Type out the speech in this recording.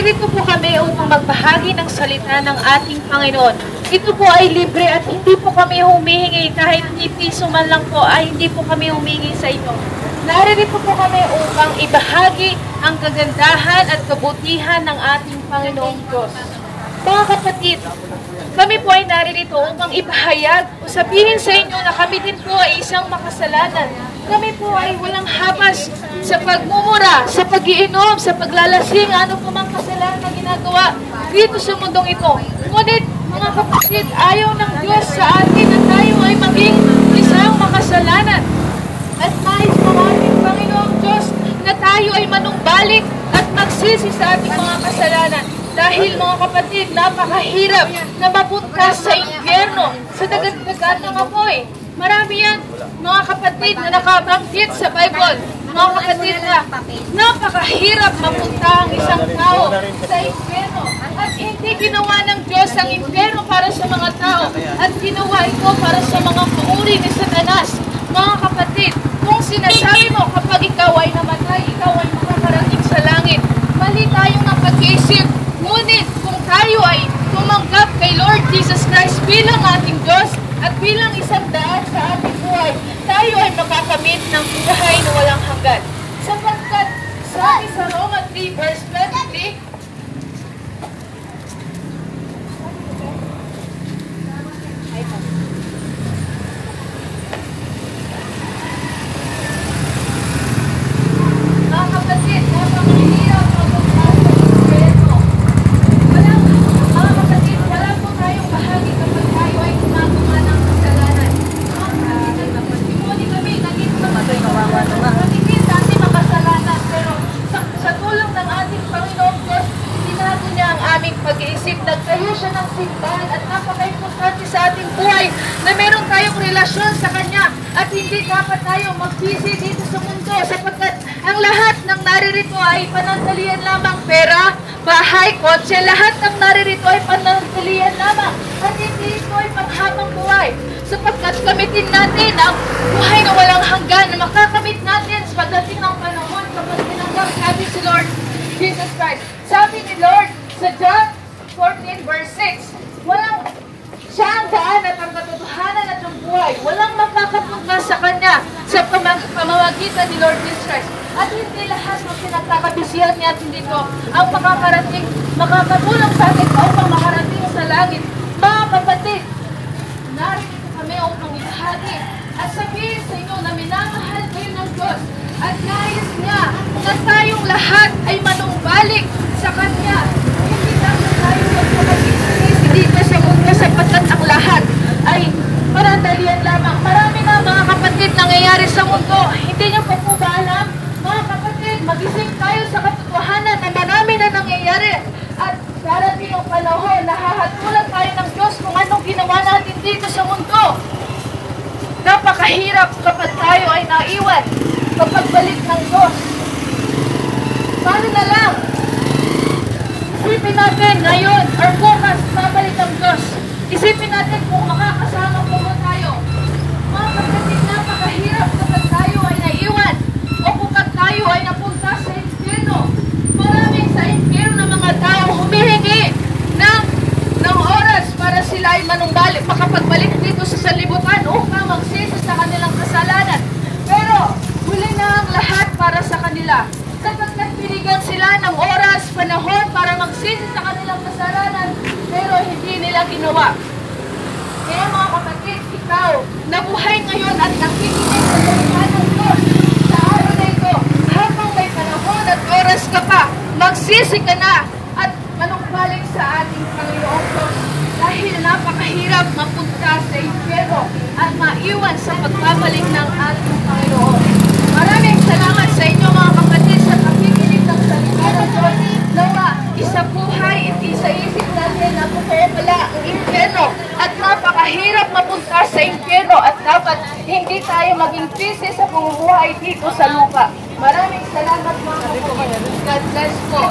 Naririto po kami upang magbahagi ng salita ng ating Panginoon. Ito po ay libre at hindi po kami humihingi, kahit ni piso man lang po ay hindi po kami humihingi sa inyo. Naririto po kami upang ibahagi ang kagandahan at kabutihan ng ating Panginoong Diyos. Mga kapatid, kami po ay naririto upang ibahayag o sabihin sa inyo na kami din po ay isang makasalanan. Kami po ay walang habas sa pagmumura, sa pag-iinom, sa paglalasing, ano po mang kasalanan na ginagawa dito sa mundong ito. Ngunit, mga kapatid, ayaw ng Diyos sa atin na tayo ay maging isang makasalanan. At nais ng ating Panginoong Diyos na tayo ay manumbalik at magsisi sa ating mga kasalanan. Dahil mga kapatid, napakahirap na mapunta sa impyerno, sa dagat-dagat ng apoy. Marami yan, mga kapatid, na nakabanggit sa Bible. Mga kapatid, na napakahirap mapunta ang isang tao sa impyerno. At hindi ginawa ng Diyos ang impyerno para sa mga tao. At ginawa ito para sa mga pauri ni Satanas. Mga kapatid, kung sinasabi mo kapag ikaw ay namatay, ikaw ay makakarating sa langit, mali tayo ng pag-iisip. Ngunit kung tayo ay tumanggap kay Lord Jesus Christ bilang ating Diyos at bilang isang daan sa ating buhay, tayo ay makakamit ng buhay na walang hanggan. Sapagkat sabi sa Roma 3 verse 23, mga kapatid, napakahirap mapunta sa impyerno. Mga kapatid, wala po tayong bahagi kapag tayo ay gumagawa ng kasalanan. Nagpapasimuni kami, naging pagkakasalanan sa ating makasalanan. Pero sa tulong ng ating Panginoong Diyos, tinago niya ang aming pag-iisip. Nagtayo siya ng simbahan at napaka-importante sa ating buhay na meron tayong relasyon sa Kanya at hindi dapat tayo magsisi dito sa mundo sapagkat ang lahat ng naririto ay panandalian lamang. Pera, bahay, kotse, lahat ng naririto ay panandalian lamang at hindi ito ay panghabang buhay sapagkat gamitin natin ang buhay na walang hanggan na makakamit natin sa pagdating ng panahon kapag tinanggap natin si Lord Jesus Christ. Sabi ni Lord sa John 14 verse 6, siya ang daan at ang katotohanan at ang buhay. Walang makakapunta sa Kanya sa pamamagitan ni Lord Jesus Christ. At hindi lahat ng pinagkakabisihan niya at hindi ito ang makakatulong sa atin upang makarating sa langit. Mga kapatid, narito kami upang ibahagi at sabihin sa inyo na minamahal kayo ng Diyos at nais niya na tayong lahat ay manumbalik sa Kanya. Hindi lang tayo magpapag-isip dito sa mundo sapagkat ang lahat ay parandalian lamang. Marami na mga kapatid nangyayari sa mundo. Hindi niyo pa po ba alam? Mga kapatid, mag-isip tayo sa katotohanan na marami na nangyayari. At darating ang panahon, nahahatulan tayo ng Diyos kung anong ginawa natin dito sa mundo. Napakahirap kapag tayo ay naiwan kapag balik ng Diyos. Paano na lang? Isipin natin ngayon or bukas babalik ang Diyos. Isipin natin kung makakasama po mo tayo. Mga kapatid, napakahirap kapag tayo ay naiwan o kapag tayo ay napunta sa impyerno. Maraming sa impyerno ng mga tao humihingi ng oras para sila ay manumbalik, makapagbalik dito sa sanlibutan upang magsisi sa kanilang kasalanan. Pero huli na ang lahat para sa kanila. Sapagkat binigyan sila ng oras, panahon para magsisi sa kanilang kasalanan, pero hindi nila ginawa. Kaya mga kapatid, ikaw, nabuhay ngayon at nakikinig sa salita ng Diyos sa araw na ito, habang may panahon at oras ka pa, magsisi ka na at manumbalik sa ating Panginoong Diyos. Dahil napakahirap mapunta sa impyerno at maiwan sa pagbabalik ng ating Panginoon. Maraming salamat sa inyo mga kapatid sa pakikinig ng salita ng Diyos. Nawa, isa buhay, isa isip natin na totoo pala ang impyerno at napakahirap mapunta sa impyerno at dapat hindi tayo maging busy sa pamumuhay dito sa lupa. Maraming salamat mga kapatid. God bless po.